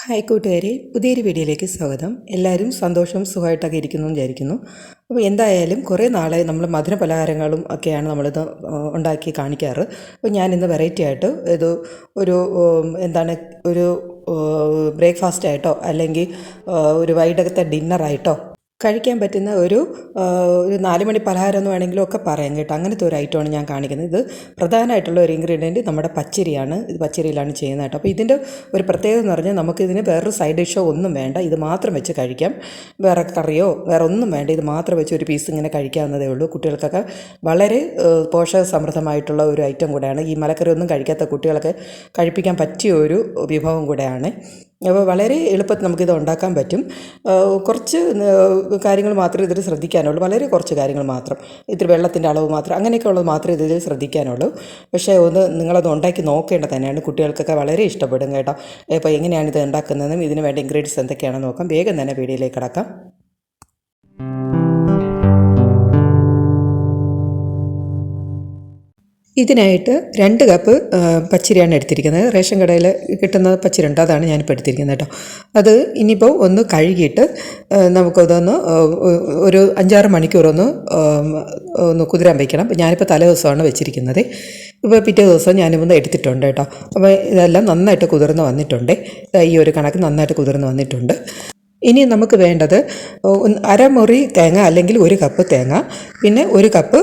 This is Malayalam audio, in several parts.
ഹായ് കൂട്ടുകാരെ, പുതിയൊരു വീഡിയോയിലേക്ക് സ്വാഗതം. എല്ലാവരും സന്തോഷവും സുഖമായിട്ടൊക്കെ ഇരിക്കുന്നു വിചാരിക്കുന്നു. അപ്പോൾ എന്തായാലും കുറേ നാളെ നമ്മൾ മധുര പലഹാരങ്ങളും ഒക്കെയാണ് നമ്മളിത് ഉണ്ടാക്കി കാണിക്കാറ്. അപ്പോൾ ഞാനിന്ന് വെറൈറ്റി ആയിട്ട് ഇത് ഒരു ഒരു ബ്രേക്ക്ഫാസ്റ്റ് ആയിട്ടോ അല്ലെങ്കിൽ ഒരു വൈകിട്ടത്തെ ഡിന്നറായിട്ടോ കഴിക്കാൻ പറ്റുന്ന ഒരു 4 മണി പലഹാരം എന്ന് വേണമെങ്കിലും ഒക്കെ പറയാം കേട്ടോ. അങ്ങനത്തെ ഒരു ഐറ്റമാണ് ഞാൻ കാണിക്കുന്നത്. ഇത് പ്രധാനമായിട്ടുള്ള ഒരു ഇൻഗ്രീഡിയൻറ്റ് നമ്മുടെ പച്ചരിയാണ്. ഇത് പച്ചരിയിലാണ് ചെയ്യുന്നത് കേട്ടോ. അപ്പോൾ ഇതിൻ്റെ ഒരു പ്രത്യേകത എന്ന് പറഞ്ഞാൽ നമുക്കിതിന് വേറൊരു സൈഡ് ഡിഷോ ഒന്നും വേണ്ട. ഇത് മാത്രം വെച്ച് കഴിക്കാം. വേറെ കറിയോ വേറെ ഒന്നും വേണ്ട. ഇത് മാത്രം വെച്ച് ഒരു പീസ് ഇങ്ങനെ കഴിക്കാവുന്നതേ ഉള്ളൂ. കുട്ടികൾക്കൊക്കെ വളരെ പോഷക സമൃദ്ധമായിട്ടുള്ള ഒരു ഐറ്റം കൂടെയാണ്. ഈ മലക്കറി ഒന്നും കഴിക്കാത്ത കുട്ടികളൊക്കെ കഴിപ്പിക്കാൻ പറ്റിയ ഒരു വിഭവം കൂടെയാണ്. അപ്പോൾ വളരെ എളുപ്പത്തിൽ നമുക്കിത് ഉണ്ടാക്കാൻ പറ്റും. കുറച്ച് കാര്യങ്ങൾ മാത്രമേ ഇതിൽ ശ്രദ്ധിക്കാനുള്ളൂ. വളരെ കുറച്ച് കാര്യങ്ങൾ മാത്രം, ഇത്തിരി വെള്ളത്തിൻ്റെ അളവ് മാത്രം, അങ്ങനെയൊക്കെ ഉള്ളത് മാത്രമേ ഇതിൽ ശ്രദ്ധിക്കാനുള്ളൂ. പക്ഷേ നിങ്ങളത് ഉണ്ടാക്കി നോക്കേണ്ടത് തന്നെയാണ്. കുട്ടികൾക്കൊക്കെ വളരെ ഇഷ്ടപ്പെടും കേട്ടോ. അപ്പോൾ എങ്ങനെയാണ് ഇത് ഉണ്ടാക്കുന്നതെന്നും ഇതിന് വേണ്ട ഇൻഗ്രീഡിയൻസ് എന്തൊക്കെയാണെന്ന് നോക്കാം. വേഗം തന്നെ വീഡിയോയിലേക്ക് കടക്കാം. ഇതിനായിട്ട് 2 കപ്പ് പച്ചരിയാണ് എടുത്തിരിക്കുന്നത്. റേഷൻ കടയിൽ കിട്ടുന്ന പച്ചരി ഉണ്ട്, അതാണ് ഞാനിപ്പോൾ എടുത്തിരിക്കുന്നത് കേട്ടോ. അത് ഇനിയിപ്പോൾ ഒന്ന് കഴുകിയിട്ട് നമുക്കതൊന്ന് ഒരു 5-6 മണിക്കൂറൊന്ന് കുതിരാൻ വയ്ക്കണം. ഞാനിപ്പോൾ തലേ ദിവസമാണ് വെച്ചിരിക്കുന്നത്. ഇപ്പോൾ പിറ്റേ ദിവസം ഞാനിപ്പോൾ എടുത്തിട്ടുണ്ട് കേട്ടോ. അപ്പോൾ ഇതെല്ലാം നന്നായിട്ട് കുതിർന്ന് വന്നിട്ടുണ്ട്. ഈ ഒരു കണക്ക് നന്നായിട്ട് കുതിർന്ന് വന്നിട്ടുണ്ട്. ഇനി നമുക്ക് വേണ്ടത് 1/2 മുറി തേങ്ങ അല്ലെങ്കിൽ 1 കപ്പ് തേങ്ങ, പിന്നെ 1 കപ്പ്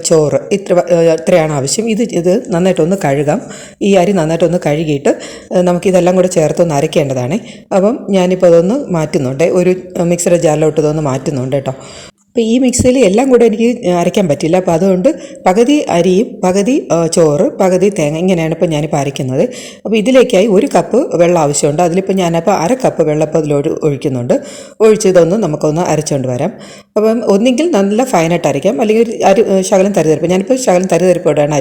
ചോറ്. ഇത്രയാണ് ആവശ്യം. ഇത് നന്നായിട്ടൊന്ന് കഴുകാം. ഈ അരി നന്നായിട്ടൊന്ന് കഴുകിയിട്ട് നമുക്കിതെല്ലാം കൂടെ ചേർത്തൊന്ന് അരയ്ക്കേണ്ടതാണ്. അപ്പം ഞാനിപ്പോൾ അതൊന്ന് മാറ്റുന്നുണ്ട്. ഒരു മിക്സിയുടെ ജാറിലോട്ട് ഇതൊന്ന് മാറ്റുന്നുണ്ട് കേട്ടോ. അപ്പോൾ ഈ മിക്സിയിൽ എല്ലാം കൂടെ എനിക്ക് അരയ്ക്കാൻ പറ്റില്ല. അപ്പോൾ അതുകൊണ്ട് പകുതി അരിയും പകുതി ചോറ് പകുതി തേങ്ങ, ഇങ്ങനെയാണ് ഇപ്പോൾ ഞാനിപ്പോൾ അരയ്ക്കുന്നത്. അപ്പോൾ ഇതിലേക്കായി 1 കപ്പ് വെള്ളം ആവശ്യമുണ്ട്. അതിലിപ്പോൾ ഞാനപ്പോൾ 1/2 കപ്പ് വെള്ളം ഇപ്പോൾ അതിലോട്ട് ഒഴിക്കുന്നുണ്ട്. ഒഴിച്ചതൊന്ന് നമുക്കൊന്ന് അരച്ചുകൊണ്ട് വരാം. അപ്പം ഒന്നെങ്കിൽ നല്ല ഫൈനായിട്ട് അരയ്ക്കാം, അല്ലെങ്കിൽ ശകലം തരിതരിപ്പ്. ഞാനിപ്പോൾ ശകലം തരിതരിപ്പോടെയാണ്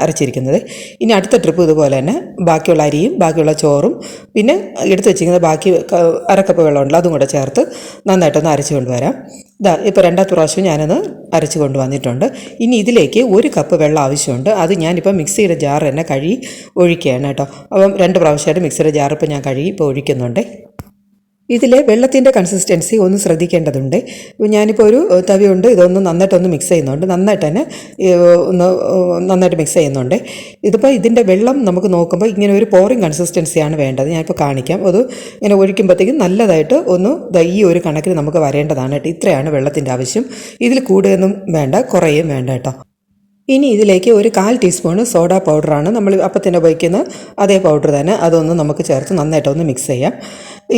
അരച്ചിരിക്കുന്നത്. ഇനി അടുത്ത ട്രിപ്പ് ഇതുപോലെ തന്നെ ബാക്കിയുള്ള അരിയും ബാക്കിയുള്ള ചോറും പിന്നെ എടുത്ത് വെച്ചിരിക്കുന്നത് ബാക്കി 1/2 കപ്പ് വെള്ളമുണ്ടല്ലോ, അതും കൂടെ ചേർത്ത് നന്നായിട്ടൊന്ന് അരച്ചു കൊണ്ടുവരാം. ഇപ്പോൾ 2ാമത്തെ പ്രാവശ്യം ഞാനത് അരച്ച് കൊണ്ടുവന്നിട്ടുണ്ട്. ഇനി ഇതിലേക്ക് 1 കപ്പ് വെള്ളം ആവശ്യമുണ്ട്. അത് ഞാനിപ്പോൾ മിക്സിയുടെ ജാർ തന്നെ കഴുകി ഒഴിക്കുകയാണ് കേട്ടോ. അപ്പം 2 പ്രാവശ്യമായിട്ട് മിക്സിയുടെ ജാർ ഇപ്പോൾ ഞാൻ കഴുകി ഇപ്പോൾ ഒഴിക്കുന്നുണ്ട്. ഇതിൽ വെള്ളത്തിൻ്റെ കൺസിസ്റ്റൻസി ഒന്ന് ശ്രദ്ധിക്കേണ്ടതുണ്ട്. ഞാനിപ്പോൾ ഒരു തവി കൊണ്ട് ഇതൊന്ന് നന്നായിട്ടൊന്ന് മിക്സ് ചെയ്യുന്നുണ്ട്. നന്നായിട്ട് തന്നെ നന്നായിട്ട് മിക്സ് ചെയ്യുന്നുണ്ട്. ഇതിപ്പോൾ ഇതിൻ്റെ വെള്ളം നമുക്ക് നോക്കുമ്പോൾ ഇങ്ങനെ ഒരു പോറിങ് കൺസിസ്റ്റൻസിയാണ് വേണ്ടത്. ഞാനിപ്പോൾ കാണിക്കാം. അത് ഇങ്ങനെ ഒഴിക്കുമ്പോഴത്തേക്കും നല്ലതായിട്ട് ഒന്ന് ഈ ഒരു കണക്കിന് നമുക്ക് വരേണ്ടതാണ് കേട്ടോ. ഇത്രയാണ് വെള്ളത്തിൻ്റെ ആവശ്യം. ഇതിൽ കൂടുതലൊന്നും വേണ്ട, കുറയും വേണ്ട കേട്ടോ. ഇനി ഇതിലേക്ക് ഒരു 1/4 ടീസ്പൂണ് സോഡ പൗഡറാണ് നമ്മൾ അപ്പത്തിന് ഉപയോഗിക്കുന്ന അതേ പൗഡർ തന്നെ. അതൊന്ന് നമുക്ക് ചേർത്ത് നന്നായിട്ടൊന്ന് മിക്സ് ചെയ്യാം.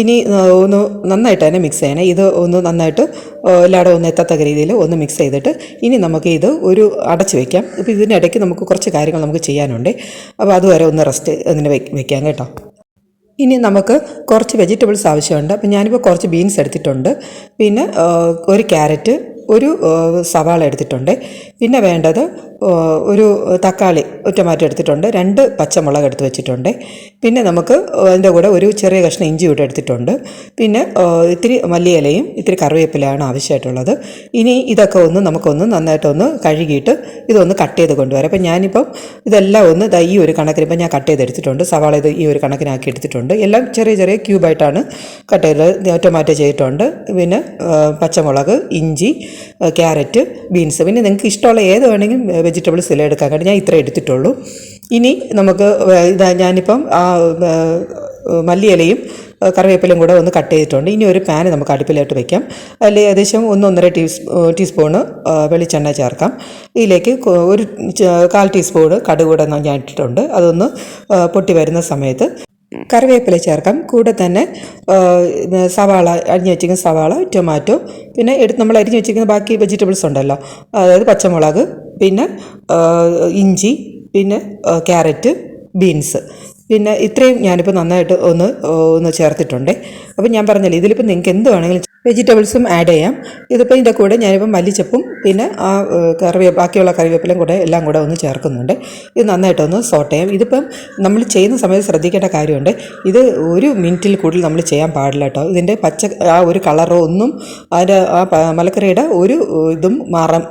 ഇനി ഒന്ന് നന്നായിട്ട് തന്നെ മിക്സ് ചെയ്യണം. ഇത് ഒന്ന് നന്നായിട്ട് എല്ലായിടും ഒന്ന് എത്തത്തക്ക രീതിയിൽ ഒന്ന് മിക്സ് ചെയ്തിട്ട് ഇനി നമുക്ക് ഇത് ഒരു അടച്ച് വയ്ക്കാം. ഇപ്പോൾ ഇതിനിടയ്ക്ക് നമുക്ക് കുറച്ച് കാര്യങ്ങൾ നമുക്ക് ചെയ്യാനുണ്ട്. അപ്പോൾ അതുവരെ ഒന്ന് റെസ്റ്റ് അതിന് വയ്ക്കാം കേട്ടോ. ഇനി നമുക്ക് കുറച്ച് വെജിറ്റബിൾസ് ആവശ്യമുണ്ട്. അപ്പോൾ ഞാനിപ്പോൾ കുറച്ച് ബീൻസ് എടുത്തിട്ടുണ്ട്, പിന്നെ 1 ക്യാരറ്റ്, 1 സവാള എടുത്തിട്ടുണ്ട്, പിന്നെ വേണ്ടത് ഒരു തക്കാളി ടൊമാറ്റോ എടുത്തിട്ടുണ്ട്, 2 പച്ചമുളക് എടുത്ത് വെച്ചിട്ടുണ്ട്, പിന്നെ നമുക്ക് അതിൻ്റെ കൂടെ ഒരു ചെറിയ കഷ്ണം ഇഞ്ചി കൂടെ എടുത്തിട്ടുണ്ട്, പിന്നെ ഇത്തിരി മല്ലിയിലയും ഇത്തിരി കറിവേപ്പിലയാണ് ആവശ്യമായിട്ടുള്ളത്. ഇനി ഇതൊക്കെ നമുക്കൊന്ന് നന്നായിട്ടൊന്ന് കഴുകിയിട്ട് ഇതൊന്ന് കട്ട് ചെയ്ത് കൊണ്ടുവരാം. അപ്പം ഞാനിപ്പം ഇതെല്ലാം ഒന്ന് ഈ ഒരു കണക്കിന് ഇപ്പം ഞാൻ കട്ട് ചെയ്തെടുത്തിട്ടുണ്ട്. സവാള ഇത് ഈ ഒരു കണക്കിനാക്കി എടുത്തിട്ടുണ്ട്. എല്ലാം ചെറിയ ചെറിയ ക്യൂബായിട്ടാണ് കട്ട് ചെയ്തത്. ടൊമാറ്റോ ചെയ്തിട്ടുണ്ട്, പിന്നെ പച്ചമുളക്, ഇഞ്ചി, ക്യാരറ്റ്, ബീൻസ്, പിന്നെ നിങ്ങൾക്ക് ഇഷ്ടമുള്ള ഏത് വേണമെങ്കിലും വെജിറ്റബിൾസ് എല്ലാം എടുക്കാൻ കേട്ടോ. ഞാൻ ഇത്രേ എടുത്തിട്ടുള്ളൂ. ഇനി നമുക്ക് ഞാനിപ്പം മല്ലിയിലയും കറിവേപ്പിലയും കൂടെ ഒന്ന് കട്ട് ചെയ്തിട്ടുണ്ട്. ഇനി ഒരു പാന് നമുക്ക് അടുപ്പിലോട്ട് വയ്ക്കാം. അതിൽ ഏകദേശം 1-1.5 ടീസ്പൂണ് വെളിച്ചെണ്ണ ചേർക്കാം. ഇതിലേക്ക് ഒരു 1/4 ടീസ്പൂണ് കടുക് കൂടെ ഞാൻ ഇട്ടിട്ടുണ്ട്. അതൊന്ന് പൊട്ടി വരുന്ന സമയത്ത് കറിവേപ്പില ചേർക്കാം. കൂടെ തന്നെ സവാള, അരിഞ്ഞ് വെച്ചിരിക്കുന്ന സവാള, ടൊമാറ്റോ, പിന്നെ നമ്മൾ അരിഞ്ഞ് വെച്ചിരിക്കുന്ന ബാക്കി വെജിറ്റബിൾസ് ഉണ്ടല്ലോ, അതായത് പച്ചമുളക്, പിന്നെ ഇഞ്ചി, പിന്നെ ക്യാരറ്റ്, ബീൻസ്, പിന്നെ ഇത്രയും ഞാനിപ്പോൾ നന്നായിട്ട് ഒന്ന് ചേർത്തിട്ടുണ്ട്. അപ്പം ഞാൻ പറഞ്ഞല്ലോ, ഇതിലിപ്പോൾ നിങ്ങൾക്ക് എന്ത് വേണമെങ്കിലും വെജിറ്റബിൾസും ആഡ് ചെയ്യാം. ഇതിപ്പോൾ ഇതിൻ്റെ കൂടെ ഞാനിപ്പോൾ മല്ലിച്ചപ്പും പിന്നെ ആ ബാക്കിയുള്ള കറിവേപ്പിലയും കൂടെ എല്ലാം കൂടെ ഒന്ന് ചേർക്കുന്നുണ്ട്. ഇത് നന്നായിട്ടൊന്ന് സോട്ട് ചെയ്യാം. ഇതിപ്പം നമ്മൾ ചെയ്യുന്ന സമയത്ത് ശ്രദ്ധിക്കേണ്ട കാര്യമുണ്ട്. ഇത് 1 മിനിറ്റിൽ കൂടുതൽ നമ്മൾ ചെയ്യാൻ പാടില്ല കേട്ടോ. ഇതിൻ്റെ ആ ഒരു കളറോ ഒന്നും അതിൻ്റെ ആ മലക്കറിയുടെ ഒരു ഇതും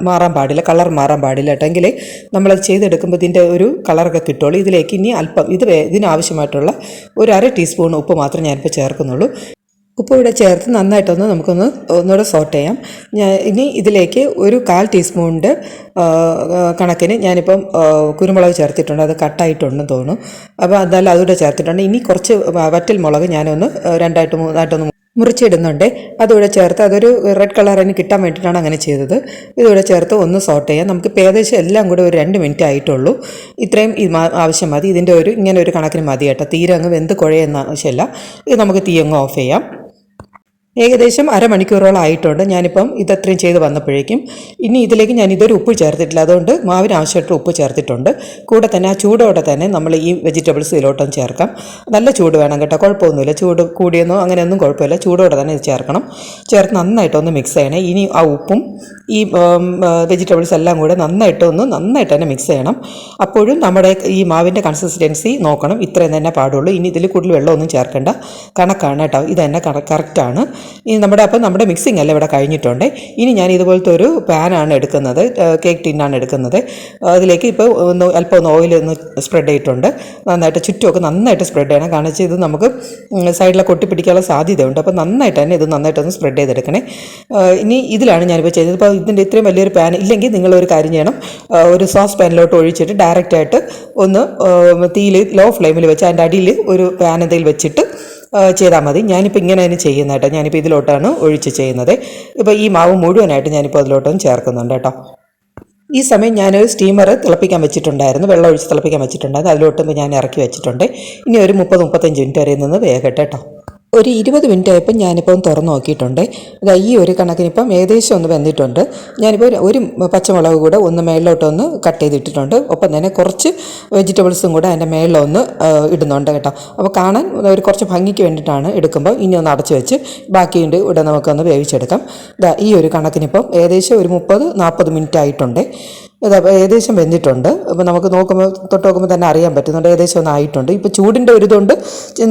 മാറാൻ പാടില്ല, കളർ മാറാൻ പാടില്ല കേട്ടോ. എങ്കിലേ നമ്മളത് ചെയ്തെടുക്കുമ്പോൾ ഇതിൻ്റെ ഒരു കളറൊക്കെ കിട്ടുള്ളൂ. ഇതിലേക്ക് ഇനി അല്പം ഇതിന് ആവശ്യമായിട്ടുള്ള ഒരു അര ടീസ്പൂൺ ഉപ്പ് മാത്രമേ ഞാനിപ്പോൾ ചേർക്കുന്നുള്ളൂ. ഉപ്പ് ഇവിടെ ചേർത്ത് നന്നായിട്ടൊന്ന് ഒന്നുകൂടെ സോട്ട് ചെയ്യാം. ഇനി ഇതിലേക്ക് ഒരു 1/4 ടീസ്പൂണിൻ്റെ കണക്കിന് ഞാനിപ്പം കുരുമുളക് ചേർത്തിട്ടുണ്ട്. അത് കട്ടായിട്ടുണ്ടെന്ന് തോന്നുന്നു. അപ്പോൾ എന്തായാലും അതുകൂടെ ചേർത്തിട്ടുണ്ട്. ഇനി കുറച്ച് വറ്റൽ മുളക് ഞാനൊന്ന് 2-3 മുറിച്ചിടുന്നുണ്ട്. അതുകൂടെ ചേർത്ത് അതൊരു റെഡ് കളറിന് കിട്ടാൻ വേണ്ടിയിട്ടാണ് അങ്ങനെ ചെയ്തത്. ഇതുകൂടെ ചേർത്ത് ഒന്ന് സോട്ട് ചെയ്യാം. നമുക്ക് ഏകദേശം എല്ലാം കൂടെ ഒരു 2 മിനിറ്റ് ആയിട്ടുള്ളൂ. ഇത്രയും ആവശ്യം മതി. ഇതിൻ്റെ ഇങ്ങനെ ഒരു കണക്കിന് മതി കേട്ടോ. തീരെ അങ്ങ് വെന്ത് കുഴയുന്ന ആവശ്യമില്ല. ഇത് നമുക്ക് തീ അങ്ങ് ഓഫ് ചെയ്യാം. ഏകദേശം അരമണിക്കൂറോളം ആയിട്ടുണ്ട് ഞാനിപ്പം ഇതത്രയും ചെയ്ത് വന്നപ്പോഴേക്കും. ഇനി ഇതിലേക്ക് ഞാൻ ഇതൊരു ഉപ്പ് ചേർത്തിട്ടില്ല, അതുകൊണ്ട് മാവിന് ആവശ്യമായിട്ട് ഉപ്പ് ചേർത്തിട്ടുണ്ട്. കൂടെ തന്നെ ആ ചൂടോടെ തന്നെ നമ്മൾ ഈ വെജിറ്റബിൾസ് ഇതിലോട്ടൊന്ന് ചേർക്കാം. നല്ല ചൂട് വേണം കേട്ടോ, കുഴപ്പമൊന്നുമില്ല. ചൂട് കൂടിയെന്നോ അങ്ങനെയൊന്നും കുഴപ്പമില്ല. ചൂടോടെ തന്നെ ഇത് ചേർക്കണം. ചേർത്ത് നന്നായിട്ടൊന്ന് മിക്സ് ചെയ്യണേ. ഇനി ആ ഉപ്പും ഈ വെജിറ്റബിൾസ് എല്ലാം കൂടെ നന്നായിട്ട് തന്നെ മിക്സ് ചെയ്യണം. അപ്പോഴും നമ്മുടെ ഈ മാവിൻ്റെ കൺസിസ്റ്റൻസി നോക്കണം. ഇത്രയും തന്നെ പാടുള്ളൂ. ഇനി ഇതിൽ കൂടുതൽ വെള്ളമൊന്നും ചേർക്കേണ്ട, കണക്കാണ് കേട്ടോ. ഇത് തന്നെ കറക്റ്റാണ്. ഇനി നമ്മുടെ മിക്സിംഗ് എല്ലാം ഇവിടെ കഴിഞ്ഞിട്ടുണ്ട്. ഇനി ഞാൻ ഇതുപോലത്തെ ഒരു പാനാണ് എടുക്കുന്നത്, കേക്ക് ടിന്നാണ് എടുക്കുന്നത്. അതിലേക്ക് ഇപ്പോൾ അല്പം ഓയിൽ സ്പ്രെഡ് ചെയ്തിട്ടുണ്ട്. നന്നായിട്ട് ചുറ്റുമൊക്കെ നന്നായിട്ട് സ്പ്രെഡ് ചെയ്യണം. കാരണം വെച്ചാൽ ഇത് നമുക്ക് സൈഡിലൊക്കെ ഒട്ടിപ്പിടിക്കാനുള്ള സാധ്യതയുണ്ട്. അപ്പോൾ നന്നായിട്ടൊന്ന് സ്പ്രെഡ് ചെയ്തെടുക്കണേ. ഇനി ഇതിലാണ് ഞാനിപ്പോൾ ചെയ്തത്. ഇപ്പോൾ ഇതിൻ്റെ ഇത്രയും വലിയൊരു പാൻ ഇല്ലെങ്കിൽ നിങ്ങളൊരു കാര്യം ചെയ്യണം. ഒരു സോസ് പാനിലോട്ട് ഒഴിച്ചിട്ട് ഡയറക്റ്റായിട്ട് ഒന്ന് തീയിൽ ലോ ഫ്ലെയിമിൽ വെച്ച് അതിൻ്റെ അടിയിൽ ഒരു പാൻ എന്തെങ്കിലും വെച്ചിട്ട് ചെയ്താൽ മതി. ഞാനിപ്പോൾ ഇങ്ങനെയാണ് ചെയ്യുന്നത് കേട്ടോ. ഞാനിപ്പോൾ ഇതിലോട്ടാണ് ഒഴിച്ച് ചെയ്യുന്നത്. ഇപ്പോൾ ഈ മാവ് മുഴുവനായിട്ട് ഞാനിപ്പോൾ അതിലോട്ടൊന്ന് ചേർക്കുന്നുണ്ട് കേട്ടോ. ഈ സമയം ഞാനൊരു സ്റ്റീമർ തിളപ്പിക്കാൻ വെച്ചിട്ടുണ്ടായിരുന്നു, വെള്ളം ഒഴിച്ച് തിളപ്പിക്കാൻ വെച്ചിട്ടുണ്ടായിരുന്നു. അതിലോട്ടുമ്പോൾ ഞാൻ ഇറക്കി വെച്ചിട്ടുണ്ട്. ഇനി ഒരു 30-35 മിനിറ്റ് വരെ നിന്ന് വേകട്ടെ കേട്ടോ. ഒരു 20 മിനിറ്റ് ആയപ്പോൾ ഞാനിപ്പം തുറന്ന് നോക്കിയിട്ടുണ്ട്. ഈ ഒരു കണക്കിനിപ്പം ഏകദേശം ഒന്ന് വെന്തിട്ടുണ്ട്. ഞാനിപ്പോൾ ഒരു പച്ചമുളക് കൂടെ ഒന്ന് മേളിലോട്ടൊന്ന് കട്ട് ചെയ്തിട്ടിട്ടുണ്ട്. ഒപ്പം തന്നെ കുറച്ച് വെജിറ്റബിൾസും കൂടെ അതിൻ്റെ മേളിലൊന്ന് ഇടുന്നുണ്ട് കേട്ടോ. അപ്പോൾ കാണാൻ ഒരു കുറച്ച് ഭംഗിക്ക് വേണ്ടിയിട്ടാണ് എടുക്കുമ്പോൾ. ഇനി ഒന്ന് അടച്ച് വെച്ച് ബാക്കിയുണ്ട് ഇവിടെ നമുക്കൊന്ന് വേവിച്ചെടുക്കാം. ഈ ഒരു കണക്കിനിപ്പം ഏകദേശം ഒരു 30-40 മിനിറ്റ് ആയിട്ടുണ്ട്. ഇതപ്പോൾ ഏകദേശം വെന്തിട്ടുണ്ട്. അപ്പോൾ നമുക്ക് തൊട്ട് നോക്കുമ്പോൾ തന്നെ അറിയാൻ പറ്റുന്നുണ്ട് ഏകദേശം ഒന്ന് ആയിട്ടുണ്ട്. ഇപ്പോൾ ചൂടിൻ്റെ ഒരു ഇതുകൊണ്ട്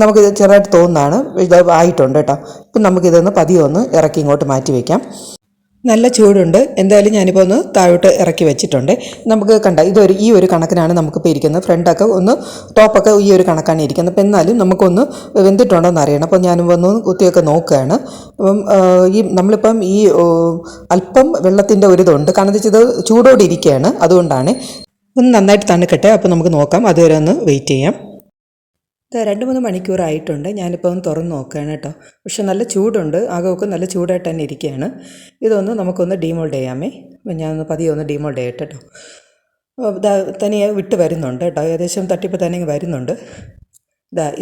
നമുക്ക് ചെറുതായിട്ട് തോന്നുന്നതാണ് ഇത് ആയിട്ടുണ്ട് കേട്ടോ. ഇപ്പം നമുക്കിതൊന്ന് പതിയെ ഒന്ന് ഇറക്കി ഇങ്ങോട്ട് മാറ്റി വയ്ക്കാം. നല്ല ചൂടുണ്ട്. എന്തായാലും ഞാനിപ്പോൾ ഒന്ന് താഴോട്ട് ഇറക്കി വെച്ചിട്ടുണ്ട്. നമുക്ക് കണ്ട ഈ ഒരു കണക്കിനാണ് നമുക്കിപ്പോൾ ഇരിക്കുന്നത്. ഫ്രണ്ടൊക്കെ ടോപ്പൊക്കെ ഈ ഒരു കണക്കാണ് ഇരിക്കുന്നത്. അപ്പോൾ എന്നാലും നമുക്കൊന്ന് വെന്തിട്ടുണ്ടോ എന്ന് അറിയണം. അപ്പോൾ ഞാനും ഒന്ന് കുത്തിയൊക്കെ നോക്കുകയാണ്. അപ്പം നമ്മളിപ്പം അല്പം വെള്ളത്തിൻ്റെ ഒരിതുണ്ട്. കാരണം എന്താ വെച്ചാൽ ഇത് ചൂടോടെ ഇരിക്കുകയാണ്, അതുകൊണ്ടാണ്. ഒന്ന് നന്നായിട്ട് തണുക്കട്ടെ. അപ്പോൾ നമുക്ക് നോക്കാം. അതുവരെ ഒന്ന് വെയിറ്റ് ചെയ്യാം. 2-3 മണിക്കൂറായിട്ടുണ്ട്. ഞാനിപ്പോൾ ഒന്ന് തുറന്ന് നോക്കുകയാണ് കേട്ടോ. പക്ഷെ നല്ല ചൂടുണ്ട്. ആകെയൊക്കെ നല്ല ചൂടായിട്ട് തന്നെ ഇരിക്കുകയാണ്. ഇതൊന്ന് നമുക്കൊന്ന് ഡീമോൾഡ് ചെയ്യാമേ. ഞാനൊന്ന് പതിയെ ഒന്ന് ഡീമോൾഡ് ചെയ്യട്ടെ കേട്ടോ. തനിയെ വിട്ട് വരുന്നുണ്ട് കേട്ടോ. ഏകദേശം തട്ടിപ്പ് തന്നെ വരുന്നുണ്ട്.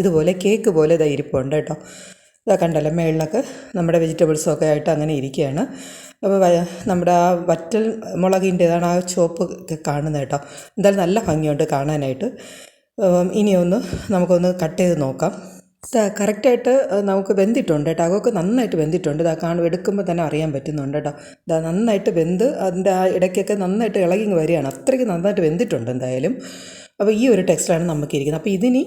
ഇതുപോലെ കേക്ക് പോലെ ഇരിപ്പുണ്ട് കേട്ടോ. കണ്ടല്ലോ മേളിലൊക്കെ നമ്മുടെ വെജിറ്റബിൾസൊക്കെ ആയിട്ട് അങ്ങനെ ഇരിക്കുകയാണ്. അപ്പോൾ നമ്മുടെ ആ വറ്റൽ മുളകിൻ്റേതാണ് ആ ചുവപ്പ് കാണുന്നത് കേട്ടോ. എന്തായാലും നല്ല ഭംഗിയുണ്ട് കാണാനായിട്ട്. ഇനിയൊന്ന് നമുക്കൊന്ന് കട്ട് ചെയ്ത് നോക്കാം. കറക്റ്റായിട്ട് നമുക്ക് വെന്തിട്ടുണ്ട് കേട്ടോ. അതൊക്കെ നന്നായിട്ട് വെന്തിട്ടുണ്ട്. എടുക്കുമ്പോൾ തന്നെ അറിയാൻ പറ്റുന്നുണ്ട് കേട്ടോ. നന്നായിട്ട് വെന്ത് അതിൻ്റെ ആ ഇടയ്ക്കൊക്കെ നന്നായിട്ട് ഇളകി വരികയാണ്. അത്രയ്ക്ക് നന്നായിട്ട് വെന്തിട്ടുണ്ട് എന്തായാലും. അപ്പോൾ ഈ ഒരു ടെക്സ്റ്റാണ് നമുക്കിരിക്കുന്നത്. അപ്പോൾ ഇതിനി